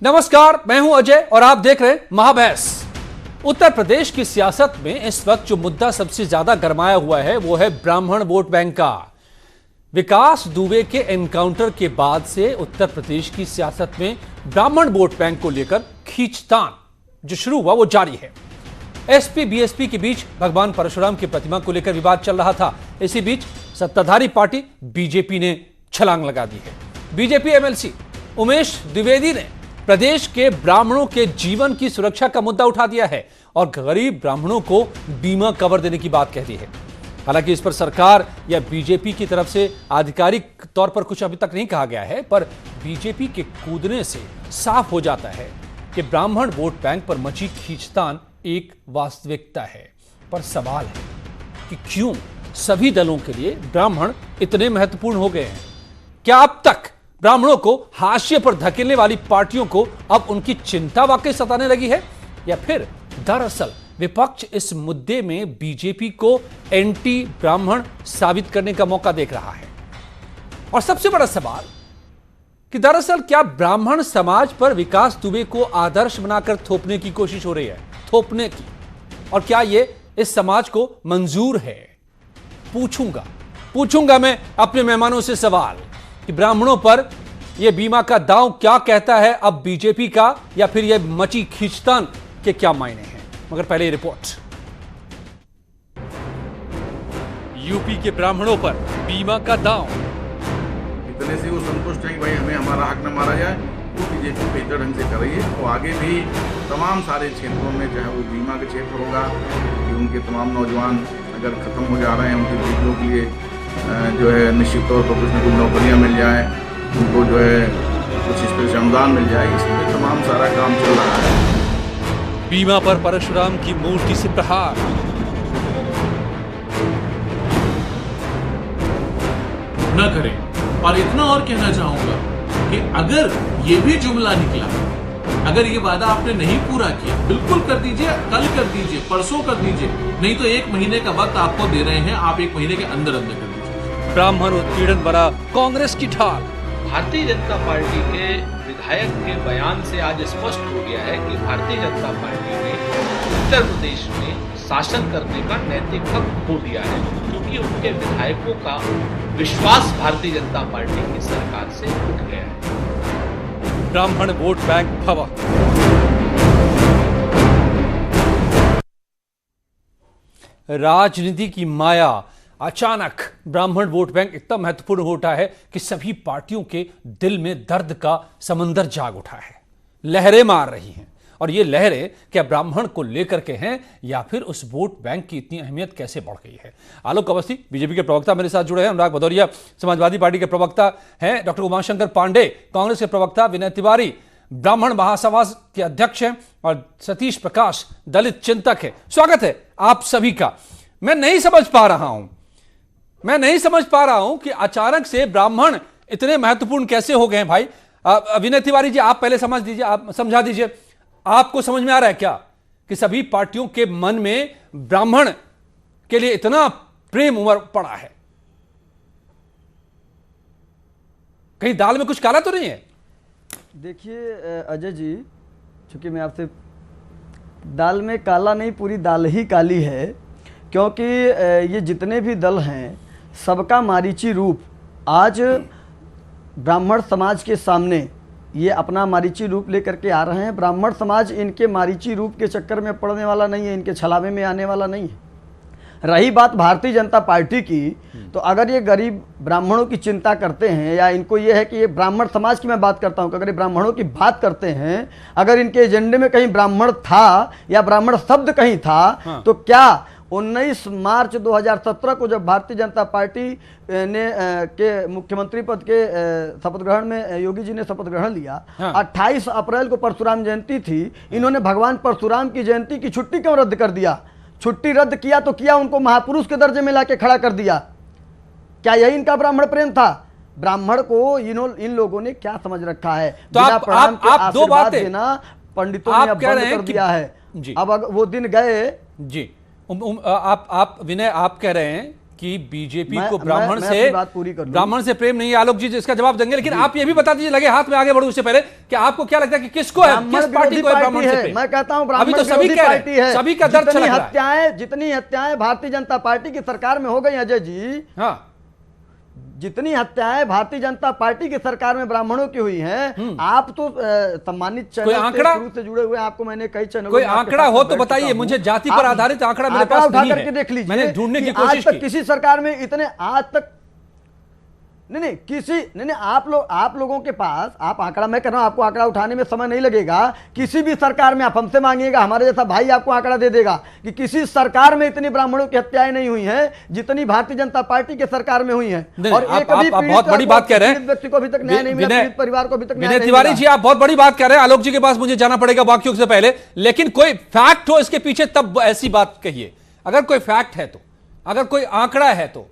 नमस्कार, मैं हूं अजय और आप देख रहे हैं महाबहस। उत्तर प्रदेश की सियासत में इस वक्त जो मुद्दा सबसे ज्यादा गरमाया हुआ है वो है ब्राह्मण वोट बैंक का। विकास दुबे के एनकाउंटर के बाद से उत्तर प्रदेश की सियासत में ब्राह्मण वोट बैंक को लेकर खींचतान जो शुरू हुआ वो जारी है। एसपी बीएसपी के बीच भगवान परशुराम की प्रतिमा को लेकर विवाद चल रहा था। इसी बीच सत्ताधारी पार्टी बीजेपी ने छलांग लगा दी है। बीजेपी एमएलसी उमेश द्विवेदी ने प्रदेश के ब्राह्मणों के जीवन की सुरक्षा का मुद्दा उठा दिया है और गरीब ब्राह्मणों को बीमा कवर देने की बात कह दी है। हालांकि इस पर सरकार या बीजेपी की तरफ से आधिकारिक तौर पर कुछ अभी तक नहीं कहा गया है, पर बीजेपी के कूदने से साफ हो जाता है कि ब्राह्मण वोट बैंक पर मची खींचतान एक वास्तविकता है। पर सवाल है कि क्यों सभी दलों के लिए ब्राह्मण इतने महत्वपूर्ण हो गए हैं? क्या अब तक ब्राह्मणों को हाशिए पर धकेलने वाली पार्टियों को अब उनकी चिंता वाकई सताने लगी है, या फिर दरअसल विपक्ष इस मुद्दे में बीजेपी को एंटी ब्राह्मण साबित करने का मौका देख रहा है? और सबसे बड़ा सवाल कि दरअसल क्या ब्राह्मण समाज पर विकास दुबे को आदर्श बनाकर थोपने की कोशिश हो रही है, थोपने की, और क्या यह इस समाज को मंजूर है? पूछूंगा मैं अपने मेहमानों से सवाल कि ब्राह्मणों पर यह बीमा का दांव क्या कहता है अब बीजेपी का, या फिर यह मची खींचतान के क्या मायने हैं। मगर पहले ये रिपोर्ट। यूपी के ब्राह्मणों पर बीमा का दांव। इतने से वो संतुष्ट है कि भाई हमें हमारा हक न मारा जाए, तो बीजेपी बेहतर ढंग से कर रही है। तो आगे भी तमाम सारे क्षेत्रों में, चाहे वो बीमा का क्षेत्र होगा कि उनके तमाम नौजवान अगर खत्म हो जा रहे हैं, उनकी बेटियों के लिए जो है निश्चित तौर पर कुछ न कुछ नौकरियाँ मिल जाए, उनको जो है कुछ इस पर अनुदान मिल जाए, इसमें तमाम सारा काम चल रहा है। बीमा पर परशुराम की मूर्ति से प्रहार। न करें। और इतना और कहना चाहूंगा कि अगर ये भी जुमला निकला, अगर ये वादा आपने नहीं पूरा किया, बिल्कुल कर दीजिए, कल कर दीजिए, परसों कर दीजिए, नहीं तो 1 महीने का वक्त आपको दे रहे हैं, आप 1 महीने के अंदर अंदर कर दीजिए। ब्राह्मण उत्पीड़न बना कांग्रेस की ढाल। भारतीय जनता पार्टी के विधायक के बयान से आज स्पष्ट हो गया है कि भारतीय जनता पार्टी ने उत्तर प्रदेश में शासन करने का नैतिक हक खो दिया है, क्योंकि उनके विधायकों का विश्वास भारतीय जनता पार्टी की सरकार से उठ गया है। ब्राह्मण वोट बैंक भवा। राजनीति की माया। अचानक ब्राह्मण वोट बैंक इतना महत्वपूर्ण हो उठा है कि सभी पार्टियों के दिल में दर्द का समंदर जाग उठा है। लहरें मार रही हैं, और ये लहरें क्या ब्राह्मण को लेकर के हैं, या फिर उस वोट बैंक की इतनी अहमियत कैसे बढ़ गई है? आलोक अवस्थी बीजेपी के प्रवक्ता मेरे साथ जुड़े हैं, अनुराग भदौरिया समाजवादी पार्टी के प्रवक्ता हैं, डॉक्टर उमाशंकर पांडे कांग्रेस के प्रवक्ता, विनय तिवारी ब्राह्मण महासभा के अध्यक्ष हैं, और सतीश प्रकाश दलित चिंतक है। स्वागत है आप सभी का। मैं नहीं समझ पा रहा हूं कि अचानक से ब्राह्मण इतने महत्वपूर्ण कैसे हो गए हैं भाई। विनय तिवारी जी, आप पहले समझ दीजिए, आप समझा दीजिए, आपको समझ में आ रहा है क्या कि सभी पार्टियों के मन में ब्राह्मण के लिए इतना प्रेम उमड़ पड़ा है? कहीं दाल में कुछ काला तो नहीं है? देखिए अजय जी, चूंकि मैं आपसे, दाल में काला नहीं, पूरी दाल ही काली है, क्योंकि ये जितने भी दल हैं सबका मारीची रूप आज ब्राह्मण समाज के सामने ये अपना मारीची रूप लेकर के आ रहे हैं। ब्राह्मण समाज इनके मारीची रूप के चक्कर में पड़ने वाला नहीं है, इनके छलावे में आने वाला नहीं है। रही बात भारतीय जनता पार्टी की, तो अगर ये गरीब ब्राह्मणों की चिंता करते हैं, या इनको ये है कि ये ब्राह्मण समाज की मैं बात करता हूँ कि अगर ये ब्राह्मणों की बात करते हैं, अगर इनके एजेंडे में कहीं ब्राह्मण था या ब्राह्मण शब्द कहीं था, तो क्या 19 मार्च 2017 को जब भारतीय जनता पार्टी ने के मुख्यमंत्री पद के शपथ ग्रहण में योगी जी ने शपथ ग्रहण लिया, 28 अप्रैल को परशुराम जयंती थी, इन्होंने भगवान परशुराम की जयंती की छुट्टी क्यों रद्द कर दिया? छुट्टी रद्द किया तो किया, उनको महापुरुष के दर्जे में लाके खड़ा कर दिया। क्या यही इनका ब्राह्मण प्रेम था? ब्राह्मण को इन लोगों ने क्या समझ रखा है? तो आप दो बातें देना पंडितों ने अब बंद कर दिया है। अब वो दिन गए जी। आप विनय, आप कह रहे हैं कि बीजेपी मैं- को मैं ब्राह्मण अपनी बात पूरी कर लूं। ब्राह्मण से प्रेम नहीं है। आलोक जी इसका जवाब देंगे, लेकिन आप ये भी बता दीजिए, लगे हाथ में आगे बढ़ो उससे पहले, कि आपको क्या लगता है कि किसको है, ब्राह्मण किस पार्टी विरोधी को है ब्राह्मण से है। प्रेम? मैं कहता हूं अभी ब्राह्मण तो सभी विरोधी कह रहे पार्टी हैं, है। सभी का दर्द छलक रहा है। जितनी हत्याएं भारतीय जनता पार्टी की सरकार में हो गई अजय जी, हाँ, जितनी हत्याएं भारतीय जनता पार्टी की सरकार में ब्राह्मणों की हुई हैं, आप तो सम्मानित चैनल कोई से आंकड़ा? शुरू से जुड़े हुए हैं, आपको मैंने कई चैनलों कोई में आपके आंकड़ा साथ हो में तो बैठ बताइए चुका हूं। मुझे, जाति पर आप आधारित आंकड़ा मेरे आंकड़ा पास उठा नहीं करके है। देख लीजिए मैंने ढूंढने की कि आज कोशिश तक की। किसी सरकार में इतने आज तक नहीं आप लोगों के पास, आप आंकड़ा, मैं कह रहा हूं आपको आंकड़ा उठाने में समय नहीं लगेगा। किसी भी सरकार में आप हमसे मांगिएगा, हमारे जैसा भाई आपको आंकड़ा दे देगा कि किसी सरकार में इतनी ब्राह्मणों की हत्याएं नहीं हुई हैं जितनी भारतीय जनता पार्टी के सरकार में हुई हैं। और एक भी आप बहुत बड़ी बात कह रहे हैं। व्यक्ति को अभी तक न्याय नहीं मिला, विनय- पीड़ित परिवार को अभी तक न्याय विनय नहीं तिवारी मिला। जी आप बहुत बड़ी बात कह रहे हैं। आलोक जी के पास मुझे जाना पड़ेगा बाकियों से पहले, लेकिन कोई फैक्ट हो इसके पीछे तब ऐसी बात कहिए। अगर कोई फैक्ट है तो, अगर कोई आंकड़ा है तो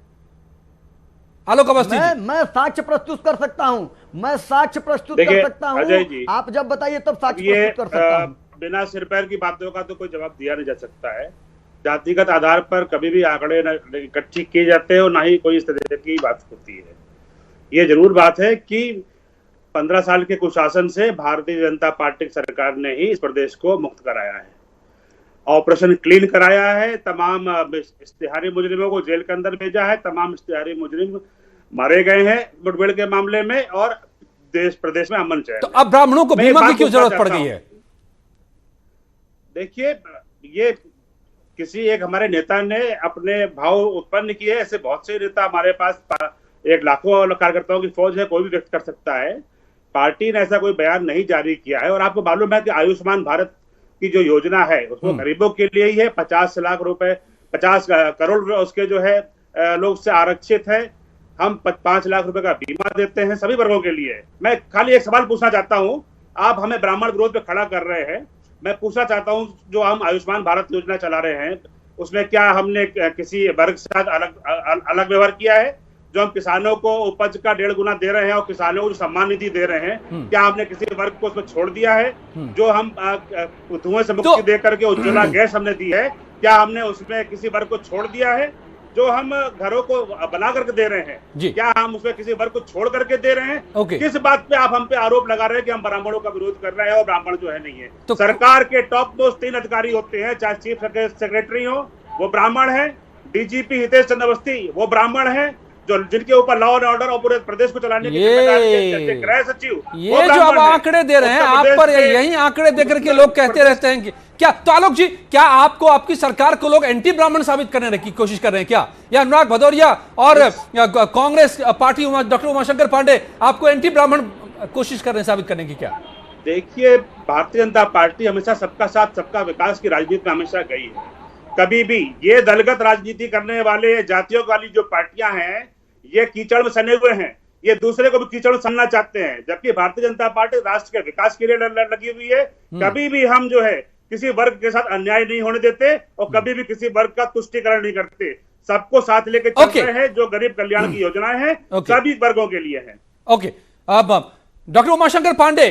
आलोक अवस्थी जी। मैं साक्ष्य प्रस्तुत कर सकता हूं, मैं साक्ष्य प्रस्तुत कर देखिए, सकता अजय जी, हूं। आप जब बताइए तब साक्ष्य ये प्रस्तुत कर सकता हूं। बिना सिर पैर की बातों का तो कोई जवाब दिया नहीं जा सकता है। जातिगत आधार पर कभी भी आंकड़े न इकट्ठी किए जाते हैं और ना ही कोई इस तरह की बात होती है। ये जरूर बात है कि 15 साल के कुशासन से भारतीय जनता पार्टी सरकार ने ही इस प्रदेश को मुक्त कराया है, ऑपरेशन क्लीन कराया है, तमाम इश्तिहारी मुजरिमों को जेल के अंदर भेजा है, तमाम इश्तिहारी मुजरिम मारे गए हैं मुठभेड़ के मामले में, और देश प्रदेश में अमन चैन। तो अब ब्राह्मणों को मैं बीमा एक की बात क्यों पूछना जरूरत पड़ चाहता गई हूं। है? देखिए, ये किसी एक हमारे नेता ने अपने भाव उत्पन्न किए, ऐसे बहुत से नेता हमारे पास, एक लाखों कार्यकर्ताओं की फौज है, कोई भी व्यक्त कर सकता है। पार्टी ने ऐसा कोई बयान नहीं जारी किया है। और आपको मालूम है कि आयुष्मान भारत की जो योजना है उसको गरीबों के लिए ही है। 50 लाख रुपए, 50 करोड़ रुपए उसके जो है लोग से आरक्षित है। हम 5 लाख रुपए का बीमा देते हैं सभी वर्गों के लिए। मैं खाली एक सवाल पूछना चाहता हूं, आप हमें ब्राह्मण विरोध पे खड़ा कर रहे हैं। मैं पूछना चाहता हूं, जो हम आयुष्मान भारत योजना चला रहे हैं उसमें क्या हमने किसी वर्ग के साथ अलग व्यवहार किया है? जो हम किसानों को उपज का 1.5 गुना दे रहे हैं और किसानों को जो सम्मान निधि दे रहे हैं, क्या हमने किसी वर्ग को उसमें छोड़ दिया है? जो हम धुएं से मुक्ति दे करके उज्ज्वला गैस हमने दी है, क्या हमने उसमें किसी वर्ग को छोड़ दिया है? जो हम घरों को बना करके दे रहे हैं, क्या हम उसमें किसी वर्ग को छोड़ करके दे रहे हैं? किस बात पे आप हम पे आरोप लगा रहे हैं कि हम ब्राह्मणों का विरोध कर रहे हैं और ब्राह्मण जो है नहीं है? तो सरकार के टॉप मोस्ट 3 अधिकारी होते हैं, चाहे चीफ सेक्रेटरी हो वो ब्राह्मण है, डीजीपी हितेश चंद्र अवस्थी वो ब्राह्मण है, जो जिनके ऊपर लॉ एंड ऑर्डर और पूरे प्रदेश को चलाने की जिम्मेदारी है गृह सचिव, ये जो अब आंकड़े दे रहे हैं आप पर, यही आंकड़े देकर के लोग कहते रहते हैं कि क्या, तो आलोक जी क्या आपको, आपकी सरकार को लोग एंटी ब्राह्मण साबित करने की कोशिश कर रहे हैं क्या? या अनुराग भदौरिया और कांग्रेस पार्टी डॉक्टर उमाशंकर पांडे आपको एंटी ब्राह्मण कोशिश कर रहे हैं साबित करने की क्या? देखिए, भारतीय जनता पार्टी हमेशा सबका साथ सबका विकास की राजनीति में हमेशा गई है। कभी भी ये दलगत राजनीति करने वाले, जातियों वाली जो पार्टियां हैं, ये कीचड़ में सने हुए हैं, ये दूसरे को भी कीचड़ में सनना चाहते हैं। जबकि भारतीय जनता पार्टी राष्ट्र के विकास के लिए लगी हुई है। कभी भी हम जो है किसी वर्ग के साथ अन्याय नहीं होने देते और कभी भी किसी वर्ग का तुष्टिकरण नहीं करते। सबको साथ लेकर चल रहे हैं। जो गरीब कल्याण की योजनाएं हैं सभी वर्गों के लिए हैं। ओके, अब डॉक्टर उमाशंकर पांडे,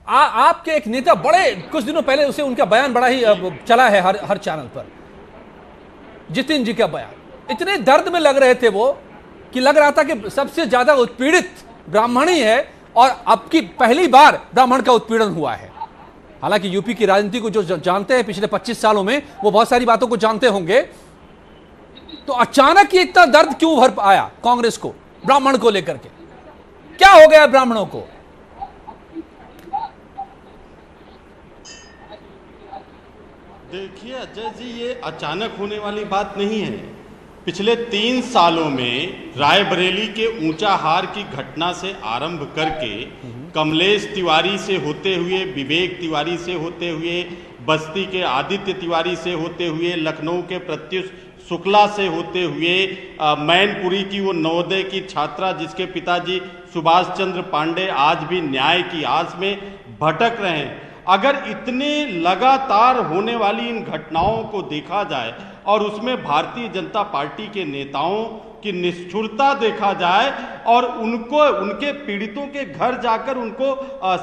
आपके एक नेता बड़े कुछ दिनों पहले उसे, उनका बयान बड़ा ही चला है हर चैनल पर, जितिन जी का बयान, इतने दर्द में लग रहे थे वो कि लग रहा था कि सबसे ज्यादा उत्पीड़ित ब्राह्मण ही है और अब की पहली बार ब्राह्मण का उत्पीड़न हुआ है। हालांकि यूपी की राजनीति को जो जानते हैं पिछले 25 सालों में, वो बहुत सारी बातों को जानते होंगे। तो अचानक ये इतना दर्द क्यों भर आया कांग्रेस को ब्राह्मण को लेकर के? क्या हो गया ब्राह्मणों को? देखिए अजय जी, ये अचानक होने वाली बात नहीं है। पिछले 3 सालों में रायबरेली के ऊंचाहार की घटना से आरंभ करके कमलेश तिवारी से होते हुए, विवेक तिवारी से होते हुए, बस्ती के आदित्य तिवारी से होते हुए, लखनऊ के प्रत्युष शुक्ला से होते हुए, मैनपुरी की वो नवोदय की छात्रा जिसके पिताजी सुभाष चंद्र पांडे आज भी न्याय की आस में भटक रहे हैं। अगर इतने लगातार होने वाली इन घटनाओं को देखा जाए और उसमें भारतीय जनता पार्टी के नेताओं की निष्ठुरता देखा जाए और उनको, उनके पीड़ितों के घर जाकर उनको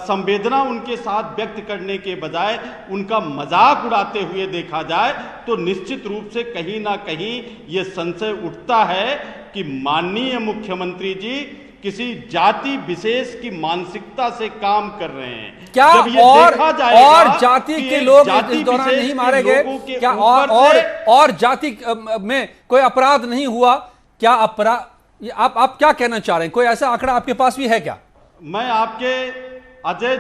संवेदना उनके साथ व्यक्त करने के बजाय उनका मजाक उड़ाते हुए देखा जाए, तो निश्चित रूप से कहीं ना कहीं ये संशय उठता है कि माननीय मुख्यमंत्री जी किसी जाति विशेष की मानसिकता से काम कर रहे हैं। क्या जब ये देखा जाएगा और जाति कि के लोग जाति इस दौरान विशेष नहीं के मारे गए, लोगों के क्या ऊपर और जाति में कोई अपराध नहीं हुआ, क्या अपराध, आप क्या कहना चाह रहे हैं? कोई ऐसा आंकड़ा आपके पास भी है क्या? मैं आपके अजय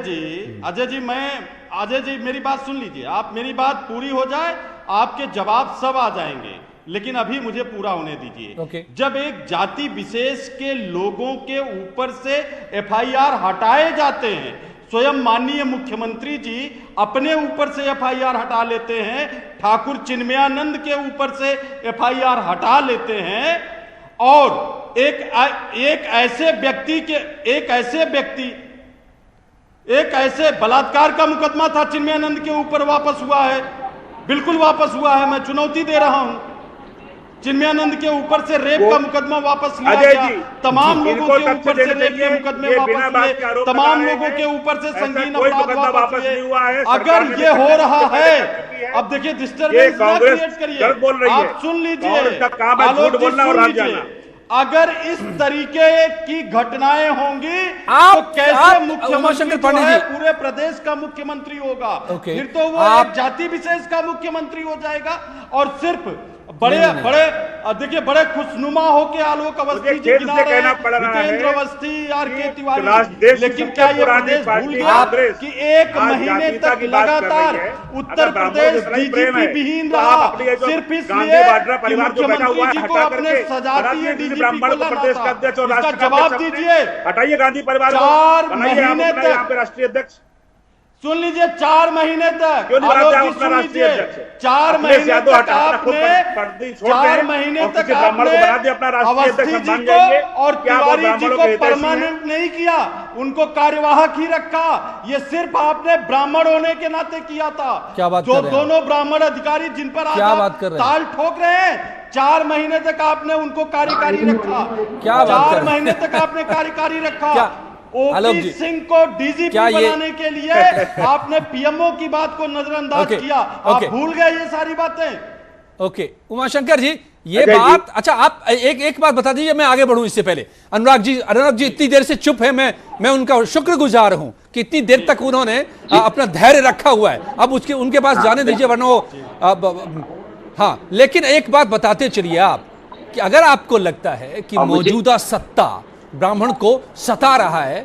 जी मेरी बात सुन लीजिए, आप मेरी बात पूरी हो जाए, आपके जवाब सब आ जाएंगे, लेकिन अभी मुझे पूरा होने दीजिए। Okay. जब एक जाति विशेष के लोगों के ऊपर से एफआईआर हटाए जाते हैं, स्वयं माननीय मुख्यमंत्री जी अपने ऊपर से एफआईआर हटा लेते हैं, ठाकुर चिन्मयानंद के ऊपर से एफआईआर हटा लेते हैं, और एक ऐसे बलात्कार का मुकदमा था चिन्मयानंद के ऊपर वापस हुआ है, बिल्कुल वापस हुआ है, मैं चुनौती दे रहा हूं। चिन्मयानंद के ऊपर से रेप का मुकदमा वापस लिया गया, तमाम लोगों के ऊपर से रेप के मुकदमे वापस लिए, तमाम लोगों के ऊपर से संगीन अपराध वापस लिए। अगर ये हो रहा है, अब देखिए डिस्टर्बेंस ना क्रिएट करिए, आप सुन लीजिए, आलोक जी सुन लीजिए, अगर इस तरीके की घटनाएं होंगी तो कैसे मुख्यमंत्री जो है पूरे प्रदेश का मुख्यमंत्री होगा? फिर तो वो एक जाति विशेष का मुख्यमंत्री हो जाएगा। और सिर्फ देखिए बड़े खुशनुमा होके आलोक अवस्थी जी गिना रहे हैं, जितेंद्र अवस्थी, आर.के. तिवारी, लेकिन क्या ये प्रदेश भूल गया कि एक महीने तक लगातार उत्तर प्रदेश डीजीपी विहीन रहा, सिर्फ इसलिए कि मुख्यमंत्री जी को अपने सजातीय डीजीपी को लाना था? इसका जवाब दीजिए। हटाइए गांधी परिवार, 4 महीने तक, राष्ट्रीय अध्यक्ष सुन लीजिए, 4 महीने तक, आलोक जी सुन लीजिए, 4 महीने तक आपने 4 महीने तक आपने अवस्थी जी को और तिवारी जी को परमानेंट नहीं किया, उनको कार्यवाहक ही रखा। ये सिर्फ आपने ब्राह्मण होने के नाते किया था। क्या बात जो कर रहे हैं? दोनों ब्राह्मण अधिकारी जिन पर क्या आप बात कर रहे हैं? ताल ठोक रहे हैं, 4 महीने तक आपने उनको कार्यकारी रखा। क्या बात कर रहे 4 हैं? महीने तक आपने कार्यकारी रखा। आलोक ओपी जी, सिंह को डीजीपी बनाने के लिए आपने पीएमओ की बात को नजरअंदाज किया। आप भूल गए ये सारी बातें। ओके, उमाशंकर जी, ये बात, अच्छा आप एक बात बता दीजिए, मैं आगे बढ़ूं इससे पहले। अनुराग जी इतनी देर से चुप है, मैं उनका शुक्रगुजार हूं कि इतनी देर तक उन्होंने अपना धैर्य रखा हुआ है। अब उनके पास जाने दीजिए, वरना वो हाँ, लेकिन एक बात बताते चलिए आप कि अगर आपको लगता है कि मौजूदा सत्ता ब्राह्मण को सता रहा है,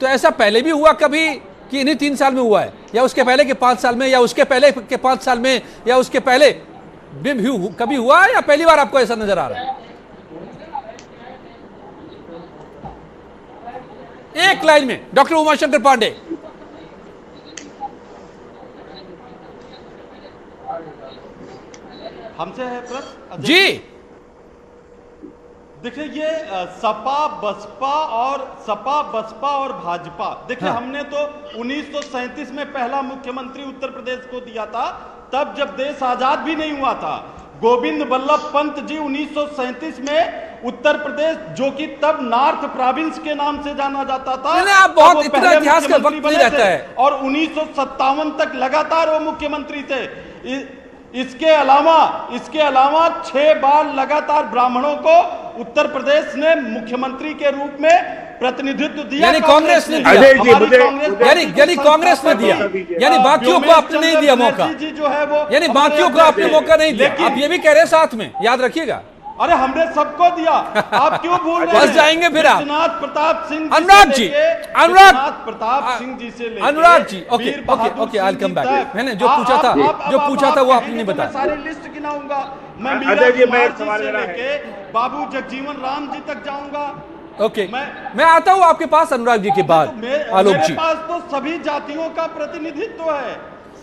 तो ऐसा पहले भी हुआ कभी कि इन्हीं 3 साल में हुआ है, या उसके पहले के 5 साल में, या उसके पहले के 5 साल में, या उसके पहले कभी हुआ है, या पहली बार आपको ऐसा नजर आ रहा है? एक लाइन में डॉक्टर उमाशंकर पांडे। हमसे है प्रश्न जी। देखिए, ये सपा बसपा और भाजपा, देखिए हमने तो 1937 में पहला मुख्यमंत्री उत्तर प्रदेश को दिया था, तब जब देश आजाद भी नहीं हुआ था। गोविंद वल्लभ पंत जी 1937 में उत्तर प्रदेश, जो कि तब नॉर्थ प्रोविंस के नाम से जाना जाता था, आप बहुत इतना इतिहास का वक्त नहीं रहता है, और 1957 तक लगातार वो मुख्यमंत्री थे। इसके अलावा 6 बार लगातार ब्राह्मणों को उत्तर प्रदेश ने मुख्यमंत्री के रूप में प्रतिनिधित्व दिया, यानी कांग्रेस ने दिया, यानी कांग्रेस ने दिया, यानी बाकियों को आपने नहीं दिया मौका, जो है वो, यानी बाकियों को आपने मौका नहीं दिया। आप ये भी कह रहे हैं साथ में, याद रखिएगा। अरे हमने सबको दिया, आप क्यों भूल रहे हैं? बस जाएंगे फिर आप। विश्वनाथ प्रताप सिंह, अनुराग जी, प्रताप सिंह जी से लेके Anurag ji, okay, I will come back. मैंने जो पूछा था वो आपने नहीं बताया। सारी लिस्ट गिनाऊंगा मैं, मीरा कुमार जी से लेके बाबू जगजीवन राम जी तक जाऊंगा। ओके, मैं आता हूं आपके पास अनुराग जी के बाद। आलोक जी, मेरे पास तो सभी जातियों का प्रतिनिधित्व है,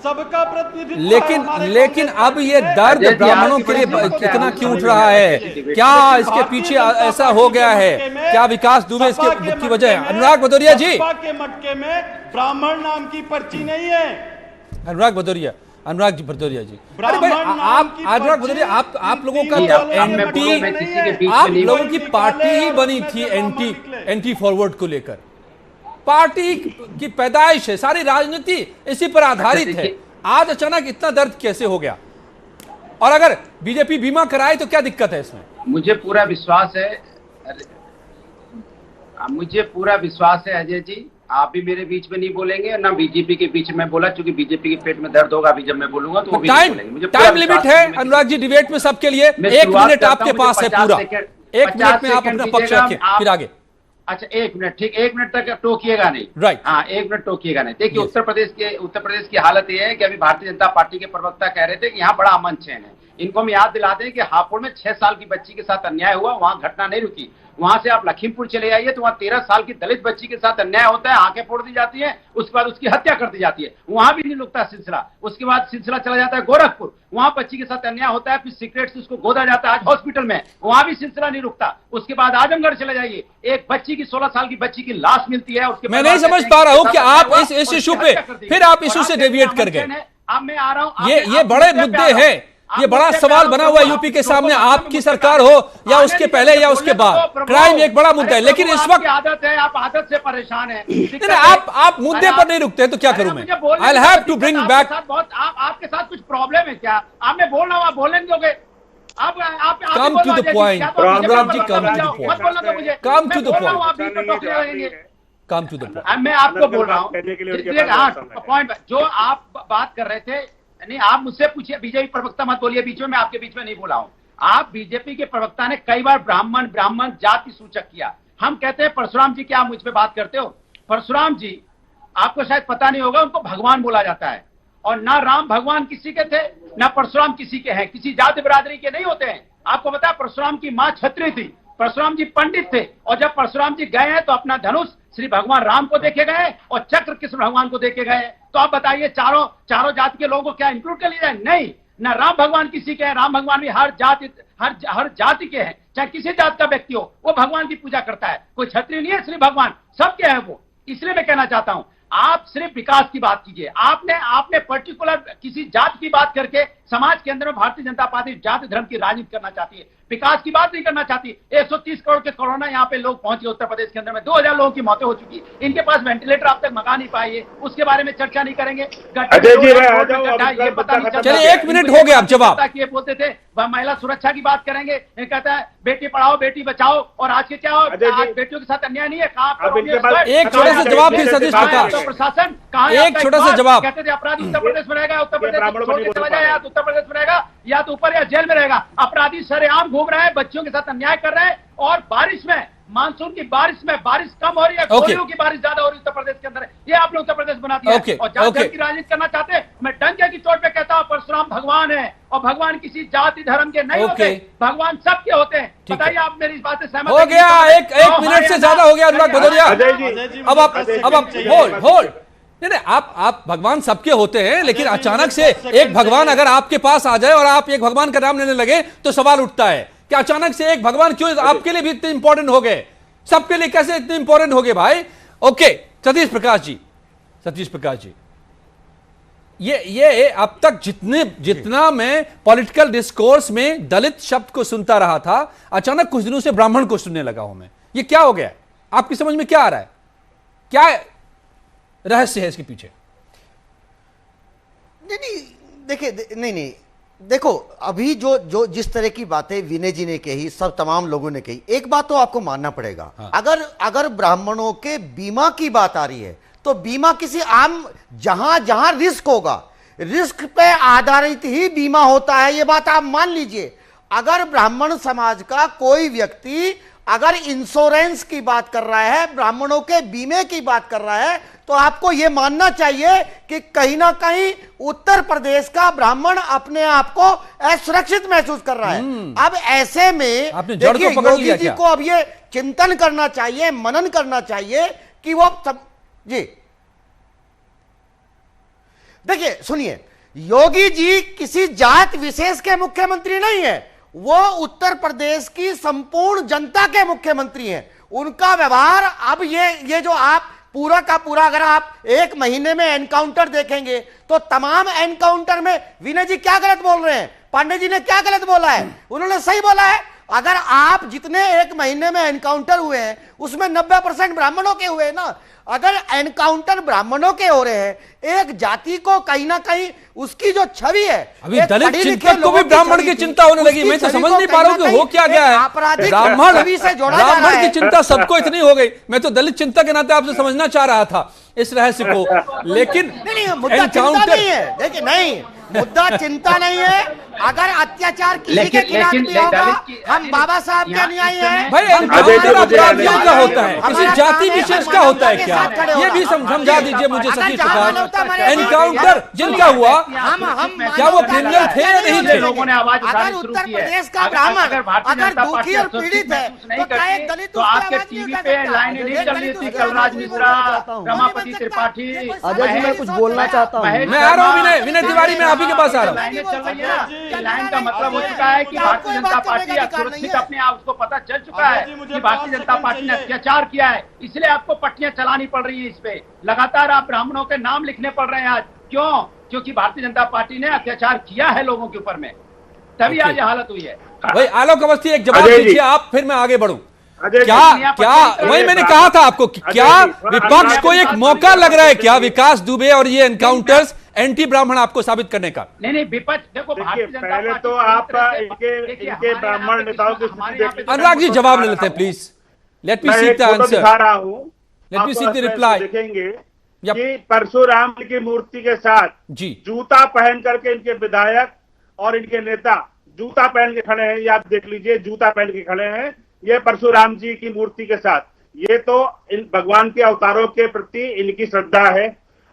सबका प्रतिनिधित्व, लेकिन अब ये दर्द ब्राह्मणों के लिए कितना क्यों उठ रहा है? क्या इसके पीछे ऐसा हो गया है? क्या विकास दुबे इसकी वजह है? अनुराग भदौरिया जी, के मटके में ब्राह्मण नाम की पर्ची नहीं है। अनुराग भदौरिया, अनुराग जी भदौरिया जी, अरे भाई आप अनुराग भदौरिया, आप लोगों का तो एंटी, आप लोगों की पार्टी ही बनी थी एंटी फॉरवर्ड को लेकर। पार्टी की पैदाइश है, सारी राजनीति इसी पर आधारित है। आज अचानक इतना दर्द कैसे हो गया? और अगर बीजेपी बीमा कराए तो क्या दिक्कत है इसमें? मुझे पूरा विश्वास है अजय जी, आप भी मेरे बीच में नहीं बोलेंगे, ना बीजेपी के बीच में बोला, क्योंकि बीजेपी के पेट में दर्द होगा अभी जब मैं बोलूंगा तो वो भी नहीं बोलेंगे। मुझे टाइम लिमिट है अनुराग जी डिबेट में सबके लिए, 1 मिनट आपके पास है पूरा, 1 मिनट में आप अपना पक्ष रखें, फिर आगे। अच्छा 1 मिनट, ठीक, 1 मिनट तक टोकिएगा नहीं, राइट? हाँ 1 मिनट टोकिएगा नहीं। देखिए उत्तर प्रदेश की हालत ये है कि अभी भारतीय जनता पार्टी के प्रवक्ता कह रहे थे कि यहाँ बड़ा अमन चैन है। इनको हम याद दिलाते हैं कि हापुड़ में 6 साल की बच्ची के साथ अन्याय हुआ, वहां घटना नहीं रुकी। वहां से आप लखीमपुर चले जाइए तो वहां 13 साल की दलित बच्ची के साथ अन्याय होता है, आंखें फोड़ दी जाती है, उसके बाद उसकी हत्या कर दी जाती है, वहां भी नहीं रुकता सिलसिला। उसके बाद सिलसिला चला जाता है गोरखपुर, वहां बच्ची के साथ अन्याय होता है, फिर सिगरेट से उसको गोदा जाता है आज हॉस्पिटल में, वहां भी सिलसिला नहीं रुकता। उसके बाद आजमगढ़ चले जाइए, एक बच्ची की 16 साल की बच्ची की लाश मिलती है, उसके मैं नहीं समझ पा रहा हूं कि आप इस इशू पे फिर आप इशू से डेविएट कर गए। अब मैं आ रहा हूं, ये बड़े मुद्दे हैं, ये बड़ा सवाल बना हुआ है यूपी के सामने, आपकी सरकार हो या उसके पहले या उसके बाद, क्राइम एक बड़ा मुद्दा है। लेकिन इस वक्त आदत है, आप आदत से परेशान हैं। आप मुद्दे पर नहीं रुकते तो क्या करूं मैं? I will have to bring back. आपके साथ कुछ प्रॉब्लम है क्या? आप मैं बोल रहा हूं, आप बोलेंगे दोगे? आप come to the point Anurag ji, come to the point, come to the point, come to the point. मैं आपको बोल रहा हूँ पॉइंट, जो आप बात कर रहे थे, नहीं आप मुझसे पूछिए, बीजेपी प्रवक्ता मत बोलिए बीच में, मैं आपके बीच में नहीं बोला हूं। आप बीजेपी के प्रवक्ता ने कई बार ब्राह्मण जाति सूचक किया। हम कहते हैं परशुराम जी, क्या आप मुझ पे बात करते हो? परशुराम जी, आपको शायद पता नहीं होगा, उनको भगवान बोला जाता है, और ना राम भगवान किसी के थे, ना परशुराम किसी के हैं, किसी जाति बिरादरी के नहीं होते हैं। आपको पता है परशुराम की मां छत्री थी, परशुराम जी पंडित थे, और जब परशुराम जी गए हैं तो अपना धनुष श्री भगवान राम को देखे गए और चक्र कृष्ण भगवान को देखे गए। तो आप बताइए चारों जाति के लोगों को क्या इंक्लूड कर लिया जाए? नहीं, ना राम भगवान किसी के हैं, राम भगवान भी हर जाति के हैं, चाहे किसी जात का व्यक्ति हो, वो भगवान की पूजा करता है। कोई क्षत्रिय नहीं है, श्री भगवान सबके हैं वो। इसलिए मैं कहना चाहता हूं, आप सिर्फ विकास की बात कीजिए। आपने पर्टिकुलर किसी जात की बात करके समाज के अंदर में भारतीय जनता पार्टी जाति धर्म की राजनीति करना चाहती है, विकास की बात नहीं करना चाहती। 130 करोड़ के कोरोना यहाँ पे लोग पहुंचे उत्तर प्रदेश के अंदर में, 2000 लोगों की मौतें हो चुकी, इनके पास वेंटिलेटर आप तक मंगा नहीं पाए, उसके बारे में चर्चा नहीं करेंगे। ये पता नहीं, चलिए 1 मिनट हो गया, अब जवाब। ये बोलते थे वह महिला सुरक्षा की बात करेंगे, कहता है बेटी पढ़ाओ बेटी बचाओ, और आज के क्या हो, आज बेटियों के साथ अन्याय नहीं है। एक छोटे से जवाब भी सतीश प्रकाश, प्रशासन कहाँ, एक छोटा सा जवाब। कहते थे अपराधी उत्तर प्रदेश में रहेगा, उत्तर प्रदेश छोड़ के चला जाए, या तो उत्तर प्रदेश में रहेगा या तो ऊपर या जेल में रहेगा। अपराधी सरेआम घूम रहे हैं, बच्चियों के साथ अन्याय कर रहे हैं, और बारिश में, मानसून की बारिश में बारिश कम हो रही है, गोलियों की बारिश ज्यादा हो रही है उत्तर प्रदेश के अंदर। ये आपने उत्तर प्रदेश बना दिया और जाति की राजनीति करना चाहते हैं। मैं डंके की चोट पे कहता हूं, परशुराम भगवान है, और भगवान किसी जाति धर्म के नहीं होते, भगवान सबके होते हैं। बताइए आप मेरी इस बात से सहमत हो गया? एक मिनट से ज्यादा हो गया अनुराग भदौरिया। अब आप होल्ड नहीं, आप भगवान सबके होते हैं, लेकिन अचानक से एक भगवान अगर आपके पास आ जाए और आप एक भगवान का नाम लेने लगे तो सवाल उठता है कि अचानक से एक भगवान क्यों आपके लिए भी इतने इंपॉर्टेंट हो गए, सबके लिए कैसे इतने इंपॉर्टेंट हो गए भाई? ओके सतीश प्रकाश जी, ये अब तक जितना मैं पॉलिटिकल डिस्कोर्स में दलित शब्द को सुनता रहा था, अचानक कुछ दिनों से ब्राह्मण को सुनने लगा हूं मैं। ये क्या हो गया? आपकी समझ में क्या आ रहा है? क्या रहस्य है इसके पीछे? नहीं, देखो अभी जो जिस तरह की बातें विनय जी ने कही, सब तमाम लोगों ने कही, एक बात तो आपको मानना पड़ेगा। हाँ। अगर ब्राह्मणों के बीमा की बात आ रही है तो बीमा किसी आम, जहां रिस्क होगा, रिस्क पे आधारित ही बीमा होता है, ये बात आप मान लीजिए। अगर ब्राह्मण समाज का कोई व्यक्ति अगर इंश्योरेंस की बात कर रहा है, ब्राह्मणों के बीमे की बात कर रहा है, तो आपको यह मानना चाहिए कि कहीं ना कहीं उत्तर प्रदेश का ब्राह्मण अपने आप को असुरक्षित महसूस कर रहा है। अब ऐसे में देखिए योगी जी को अब ये चिंतन करना चाहिए, मनन करना चाहिए कि वो जी देखिए सुनिए, योगी जी किसी जात विशेष के मुख्यमंत्री नहीं है, वो उत्तर प्रदेश की संपूर्ण जनता के मुख्यमंत्री हैं। उनका व्यवहार अब ये जो आप पूरा का पूरा अगर आप 1 महीने में एनकाउंटर देखेंगे तो तमाम एनकाउंटर में विनय जी क्या गलत बोल रहे हैं? पांडे जी ने क्या गलत बोला है? उन्होंने सही बोला है। अगर आप जितने एक महीने में एनकाउंटर हुए हैं उसमें 90% ब्राह्मणों के हुए ना, अगर एनकाउंटर ब्राह्मणों के हो रहे हैं, एक जाति को कहीं ना कहीं उसकी जो छवि है, अभी दलित चिंतक को भी ब्राह्मण की चिंता होने लगी। मैं तो समझ नहीं पा रहा हूँ कि हो क्या गया है। ब्राह्मण की चिंता सबको इतनी हो गई, मैं तो दलित चिंतक के नाते आपसे समझना चाह रहा था इस रहस्य को, लेकिन मुद्दा चिंता नहीं है। देखिए नहीं, मुद्दा चिंता नहीं है। अगर अत्याचार किसी के खिलाफ भी होगा, हम बाबा साहब के अनुयायी हैं। भाई एनकाउंटर अपराधियों का होता है, किसी जाति विशेष का होता है क्या? ये भी समझा दीजिए मुझे सतीश प्रकाश। एनकाउंटर जिनका हुआ, क्या वो क्रिमिनल थे या नहीं थे? अगर उत्तर प्रदेश का ब्राह्मण अगर दुखी और पीड़ित है तो क्या एक दलित तो आपके टीवी पे लाइनें नहीं चल रही थी? कलराज मिश्रा, रमापति त्रिपाठी, अजय जी मैं कुछ बोलना चाहता हूँ। मैं आ रहा हूँ विनय तिवारी, मैं आप ही के पास आ रहा हूँ। लाइनें चल रही है ना, लाइन का मतलब हो चुका है कि भारतीय जनता पार्टी सुरक्षित अपने आप, उसको पता चल चुका है कि भारतीय जनता पार्टी ने अत्याचार किया है, इसलिए आपको पट्टियां चलानी पड़ रही है। इस पे लगातार आप ब्राह्मणों के नाम लिखने पड़ रहे हैं आज। क्यों? क्योंकि भारतीय जनता पार्टी ने अत्याचार किया है लोगों के ऊपर में, तभी आज ये हालत हुई है। भाई आलोक अवस्थी एक जवाब दीजिए आप, फिर मैं आगे बढ़ूं। क्या वही मैंने कहा था आपको, क्या विपक्ष को एक मौका लग रहा है क्या विकास दुबे और ये एनकाउंटर्स एंटी ब्राह्मण आपको साबित करने का? नहीं विपक्ष देखो, पहले तो आप इनके ब्राह्मण नेताओं की स्थिति देखिए। अनुराग जी जवाब ले लेते हैं please. Let me see the answer, दिखा रहा हूं, let me see the reply. देखेंगे कि परशुराम की मूर्ति के साथ जी जूता पहन करके इनके विधायक और इनके नेता जूता पहन के खड़े हैं। ये आप देख लीजिए, जूता पहन के खड़े हैं ये परशुराम जी की मूर्ति के साथ। ये तो इन भगवान के अवतारों के प्रति इनकी श्रद्धा है।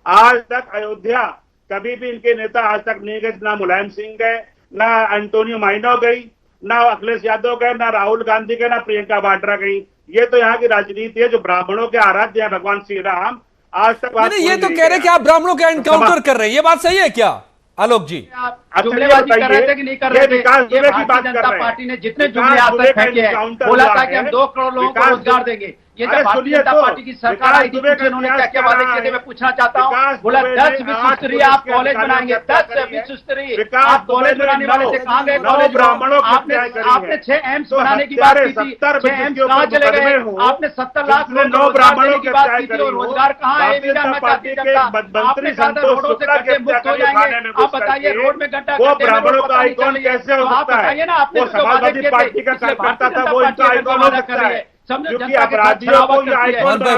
आज तक अयोध्या कभी भी इनके नेता आज तक नहीं गए, ना मुलायम सिंह गए, ना एंटोनियो माइनो गई, ना अखिलेश यादव गए, ना राहुल गांधी गए, ना प्रियंका वाड्रा गई। ये तो यहाँ की राजनीति है जो ब्राह्मणों के आराध्य है भगवान श्री राम। आज तक ये तो कह रहे कि आप ब्राह्मणों का एनकाउंटर कर रहे हैं, ये बात सही है क्या आलोक जी? आप जुमलेबाजी कर रहे थे कि नहीं कर रहे थे? ये भारतीय जनता पार्टी ने जितने जुमले आज तक फेंके हैं, बोला था कि हम 2 करोड़ लोगों को रोजगार देंगे। ये जब भारतीय जनता पार्टी की सरकार आई थी, उन्होंने क्या क्या वादे किए थे मैं पूछना चाहता हूँ। बोला 10 विश्व स्तरीय आप कॉलेज बनाएंगे, 10 विश्व स्तरीय आप कॉलेज बनाने वाले थे। कहाँ गए कॉलेज? आपने 6 एम्स बनाने की बात की थी, 6 एम्स कहाँ चले गए? आपने 70 लाख रोजगार की बात की थी, और रोजगार कहाँ है? आपने कहा था रोडों से गड्ढे मुक्त हो जाएंगे। आप बताइए, रोड में गड्ढा ब्राह्मणों का आइकॉन कैसे हो सकता है? ना आपने समाजवादी पार्टी का कार्यकर्ता था, वो इनका आइकॉन हो सकता है। क्योंकि अपराधियों को ये आइकॉन एक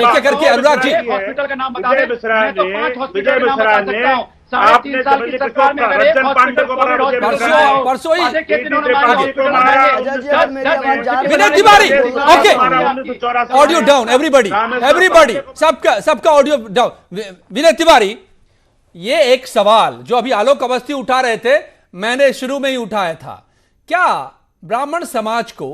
एक करके अनुराग जी, हॉस्पिटल का नाम बता दें। मैं तो 5 हॉस्पिटल का नाम बता सकता हूँ। 3.5 साल की सरकार में अगर एक हॉस्पिटल परसों ही Vinay Tiwari, okay audio down everybody सबका ऑडियो डाउन। विनय तिवारी, ये एक सवाल जो अभी आलोक अवस्थी उठा रहे थे, मैंने शुरू में ही उठाया था। क्या ब्राह्मण समाज को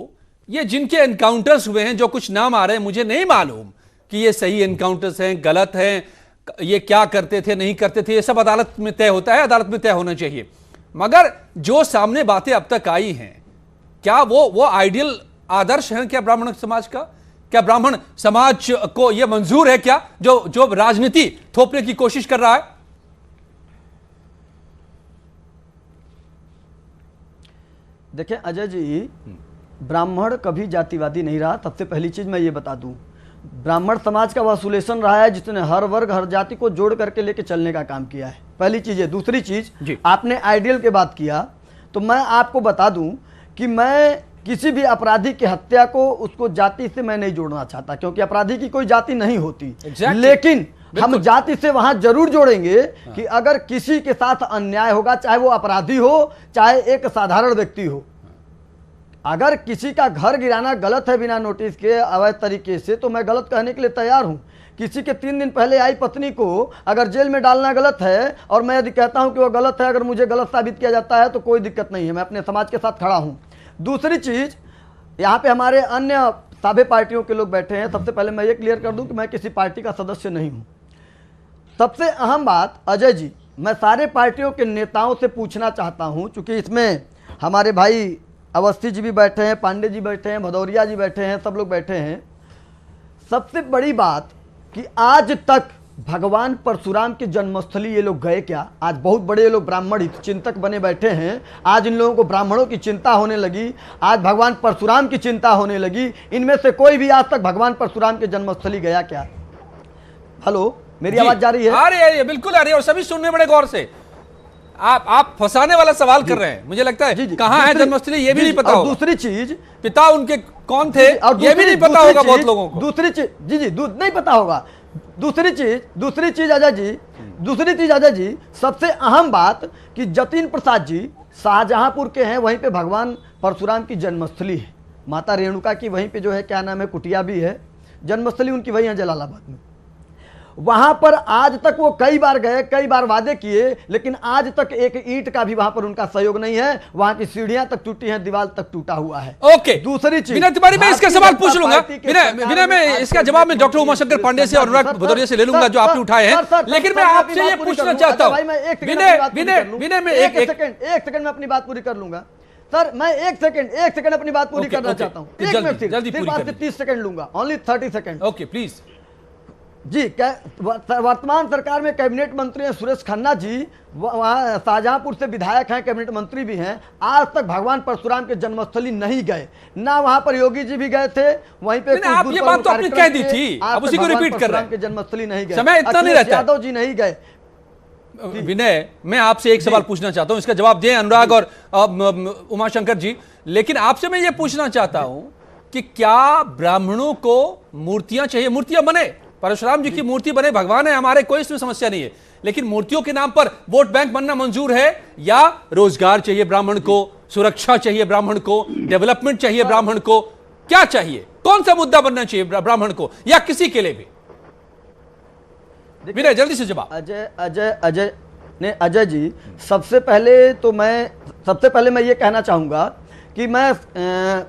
ये जिनके एनकाउंटर्स हुए हैं, जो कुछ नाम आ रहे हैं, मुझे नहीं मालूम कि ये सही एनकाउंटर्स हैं, गलत हैं, ये क्या करते थे नहीं करते थे, ये सब अदालत में तय होता है, अदालत में तय होना चाहिए। मगर जो सामने बातें अब तक आई हैं, क्या वो आइडियल आदर्श हैं क्या ब्राह्मण समाज का? क्या ब्राह्मण समाज को यह मंजूर है क्या जो राजनीति थोपने की कोशिश कर रहा है? देखें अजय जी, ब्राह्मण कभी जातिवादी नहीं रहा। सबसे पहली चीज मैं ये बता दूं, ब्राह्मण समाज का वह सुलेशन रहा है जिसने हर वर्ग हर जाति को जोड़ करके लेके चलने का काम किया है। पहली चीज है। दूसरी चीज, आपने आइडियल की बात किया, तो मैं आपको बता दूं कि मैं किसी भी अपराधी की हत्या को उसको जाति से मैं नहीं जोड़ना चाहता, क्योंकि अपराधी की कोई जाति नहीं होती। लेकिन हम जाति से वहां जरूर जोड़ेंगे कि अगर किसी के साथ अन्याय होगा, चाहे वो अपराधी हो चाहे एक साधारण व्यक्ति हो, अगर किसी का घर गिराना गलत है बिना नोटिस के अवैध तरीके से, तो मैं गलत कहने के लिए तैयार हूं। किसी के 3 दिन पहले आई पत्नी को अगर जेल में डालना गलत है, और मैं यदि कहता हूं कि वो गलत है, अगर मुझे गलत साबित किया जाता है तो कोई दिक्कत नहीं है, मैं अपने समाज के साथ खड़ा हूं। दूसरी चीज, यहाँ पे हमारे अन्य सभी पार्टियों के लोग बैठे हैं। सबसे पहले मैं ये क्लियर कर दूं कि मैं किसी पार्टी का सदस्य नहीं हूं। सबसे अहम बात अजय जी, मैं सारे पार्टियों के नेताओं से पूछना चाहता हूं, चूंकि इसमें हमारे भाई अवस्थी जी भी बैठे हैं, पांडे जी बैठे हैं, भदौरिया जी बैठे हैं, सब लोग बैठे हैं। सबसे बड़ी बात कि आज तक भगवान परशुराम की जन्मस्थली ये लोग गए क्या? आज बहुत बड़े ये लोग ब्राह्मण हित चिंतक बने बैठे हैं। आज इन लोगों को ब्राह्मणों की चिंता होने लगी, आज भगवान परशुराम की चिंता होने लगी। इनमें से कोई भी आज तक भगवान परशुराम की जन्मस्थली गया क्या? हेलो, मेरी आवाज जा रही है? आ रही है, बिल्कुल आ रही है, और सभी सुनने बड़े गौर से। आप फंसाने वाला सवाल कर रहे हैं, मुझे लगता है। कहां है जन्मस्थली ये भी नहीं पता होगा। दूसरी चीज, पिता उनके कौन थे ये भी नहीं पता होगा बहुत लोगों को। दूसरी चीज जी नहीं पता होगा। दूसरी चीज अजय जी, सबसे अहम बात कि जतिन प्रसाद जी शाहजहांपुर के हैं, वहीं पे भगवान परशुराम की जन्मस्थली है। माता रेणुका की वहीं पे जो है क्या नाम है, कुटिया भी है, जन्मस्थली उनकी वहीं है जलालाबाद में। वहां पर आज तक वो कई बार गए, कई बार वादे किए, लेकिन आज तक एक ईंट का भी वहां पर उनका सहयोग नहीं है। वहां की सीढ़ियां तक टूटी हैं, दीवार तक टूटा हुआ है। ओके, दूसरी चीज, विनय तिवारी, मैं इसका सवाल पूछ लूंगा। विनय मैं इसका जवाब में डॉक्टर उमाशंकर पांडे से और अनुराग भदौरिया से ले लूंगा जो आपने उठाए हैं, लेकिन मैं आपसे ये पूछना चाहता हूं। विनय में एक सेकंड में अपनी बात पूरी कर लूंगा सर। मैं एक सेकंड अपनी बात पूरी करना चाहता हूं। एक मिनट, सिर्फ आपसे 30 सेकंड लूंगा, ओनली 30 सेकंड। ओके प्लीज जी। वर्तमान सरकार में कैबिनेट मंत्री हैं सुरेश खन्ना जी, वहाँ शाहजहांपुर से विधायक हैं, कैबिनेट मंत्री भी हैं। आज तक भगवान परशुराम के जन्मस्थली नहीं गए ना। वहां पर योगी जी भी गए थे, वहीं पे आप ये बात तो आपने कह दी थी, अब उसी को रिपीट कर रहे हैं। के जन्मस्थली नहीं गए, समय इतना नहीं रहता। यादव जी नहीं गए। विनय, मैं आपसे एक सवाल पूछना चाहता हूं, इसका जवाब दें अनुराग और उमाशंकर जी। लेकिन आपसे मैं ये पूछना चाहता हूं कि क्या ब्राह्मणों को मूर्तियां चाहिए? मूर्तियां बने, परशुराम जी की मूर्ति बने, भगवान है हमारे, कोई इसमें समस्या नहीं है, लेकिन मूर्तियों के नाम पर वोट बैंक बनना मंजूर है? या रोजगार चाहिए ब्राह्मण को, सुरक्षा चाहिए ब्राह्मण को, डेवलपमेंट चाहिए ब्राह्मण को? क्या चाहिए? कौन सा मुद्दा बनना चाहिए ब्राह्मण को या किसी के लिए भी? विनय, जल्दी से जवाब। अजय जी, सबसे पहले मैं ये कहना चाहूंगा कि मैं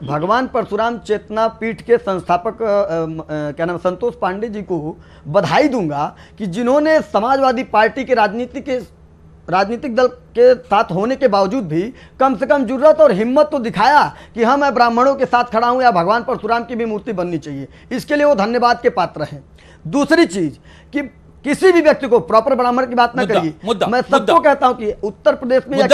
भगवान परशुराम चेतना पीठ के संस्थापक क्या नाम संतोष पांडे जी को बधाई दूंगा कि जिन्होंने समाजवादी पार्टी के राजनीतिक दल के साथ होने के बावजूद भी कम से कम जुर्रत और हिम्मत तो दिखाया कि हाँ मैं ब्राह्मणों के साथ खड़ा हूं या भगवान परशुराम की भी मूर्ति बननी चाहिए। इसके लिए वो धन्यवाद के पात्र हैं। दूसरी चीज कि किसी भी व्यक्ति को प्रॉपर ब्राह्मण की बात ना करिए। मैं सबको कहता हूं कि उत्तर प्रदेश में या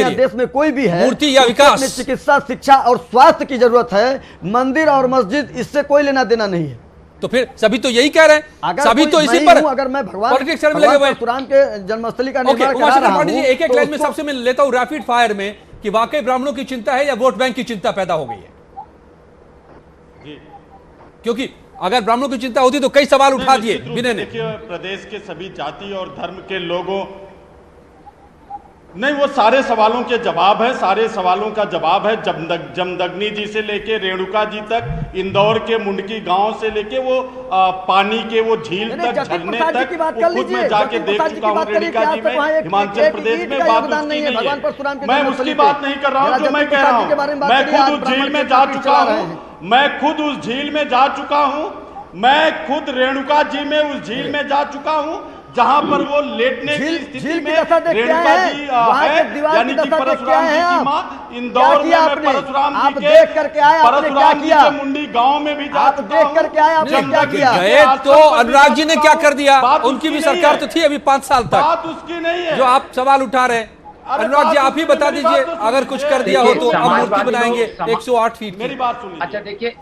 देश में कोई भी है, मूर्ति या विकास, चिकित्सा, शिक्षा और स्वास्थ्य की जरूरत है। मंदिर और मस्जिद इससे कोई लेना देना नहीं है। तो फिर सभी तो यही कह रहे हैं, सभी तो इसी पर। अगर मैं भगवान परशुराम के जन्मस्थली का निर्माण करा रहा हूं, एक लाइन में सबसे मैं लेता हूं रैपिड फायर में कि वाकई ब्राह्मणों की चिंता है या वोट बैंक की चिंता पैदा हो गई है? क्योंकि अगर ब्राह्मणों की चिंता होती तो कई सवाल उठा दिए विनय ने। देखिए, प्रदेश के सभी जाति और धर्म के लोगों नहीं, वो सारे सवालों के जवाब है, सारे सवालों का जवाब है। जमदग्नि जी से लेके रेणुका जी तक, इंदौर के मुंडकी गांव से लेके वो पानी के वो झील तक, झरने तक, वो खुद मैं जाके देख चुका हूँ। रेणुका जी में हिमाचल प्रदेश में बात उसकी नहीं है, मैं उसकी बात नहीं कर रहा हूँ जो मैं कह रहा हूँ। मैं खुद उस झील में जा चुका हूँ, मैं खुद उस झील में जा चुका हूँ, मैं खुद रेणुका जी में उस झील में जा चुका हूँ जहां पर वो लेटने की स्थिति में रेणुका जी है, यानी कि परशुराम जी की मां। इंदौर में मैं परशुराम जी के मुंडी गांव में भी जा चुका हूं। गए तो अनुराग जी ने क्या कर दिया? उनकी भी सरकार तो थी अभी 5 साल तक। बात उसकी नहीं है जो आप सवाल उठा रहे हैं। अनुराग जी आप ही बता दीजिए, अगर कुछ कर दिया हो तो हम मूर्ति बनाएंगे 108 फीट। मेरी बात सुनिए। अच्छा देखिए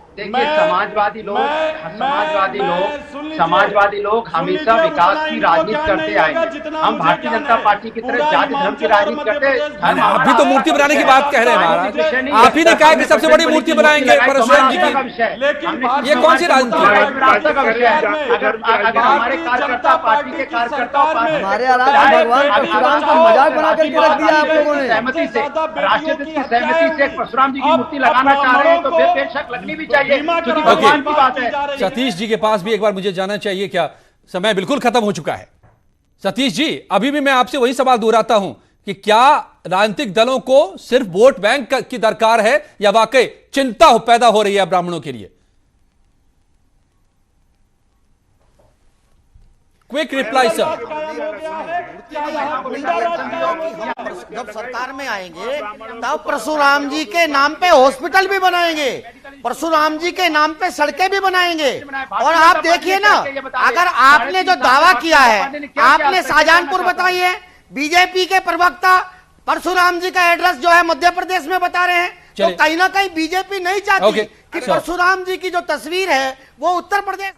समाजवादी लोग हमेशा विकास की राजनीति करते आए। हम भारतीय जनता पार्टी की तरह जाति धर्म की राजनीति करते हैं। आप भी तो मूर्ति बनाने की बात कह रहे हैं महाराज। आप ही ने कहा कि सबसे बड़ी मूर्ति बनाएंगे परशुराम जी की। लेकिन ये कौन सी राजनीति है? अगर हमारे कार्यकर्ता पार्टी के कार्यकर्ता हमारे भगवान परशुराम का मजाक बना करके रख दिया आप लोगों ने। सहमति से, राष्ट्रीय की सहमति से परशुराम जी की मूर्ति लगाना चाह रहे हैं तो बेशक लगनी भी चाहिए, क्योंकि भगवान की बात है। सतीश जी के पास भी एक बार मुझे जाना चाहिए, क्या समय बिल्कुल खत्म हो चुका है? सतीश जी, अभी भी मैं आपसे वही सवाल दोहराता हूं कि क्या राजनीतिक दलों को सिर्फ वोट बैंक की दरकार है या वाकई चिंता पैदा हो रही है ब्राह्मणों के लिए? Quick reply sir. जब सरकार में आएंगे तब परशुराम जी के नाम पे हॉस्पिटल भी बनाएंगे, परशुराम जी के नाम पे सड़कें भी बनाएंगे। और आप देखिए ना, अगर आपने जो दावा किया है, आपने शाहजहांपुर बताई है, बीजेपी के प्रवक्ता परशुराम जी का एड्रेस जो है मध्य प्रदेश में बता रहे हैं, तो कहीं ना कहीं बीजेपी नहीं चाहती कि परशुराम जी की जो तस्वीर है वो उत्तर प्रदेश।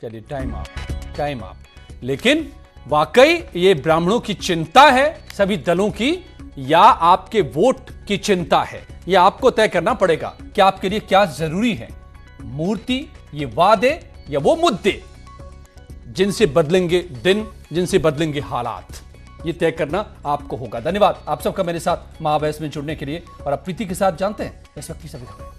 चलिए टाइम आप। लेकिन वाकई ये ब्राह्मणों की चिंता है सभी दलों की, या आपके वोट की चिंता है? ये आपको तय करना पड़ेगा कि आपके लिए क्या जरूरी है, मूर्ति, ये वादे, या वो मुद्दे जिनसे बदलेंगे दिन, जिनसे बदलेंगे हालात। ये तय करना आपको होगा। धन्यवाद आप सबका मेरे साथ महाबहस में जुड़ने के लिए। और अब प्रीति के साथ जानते हैं इस वक्त की सभी खबरें।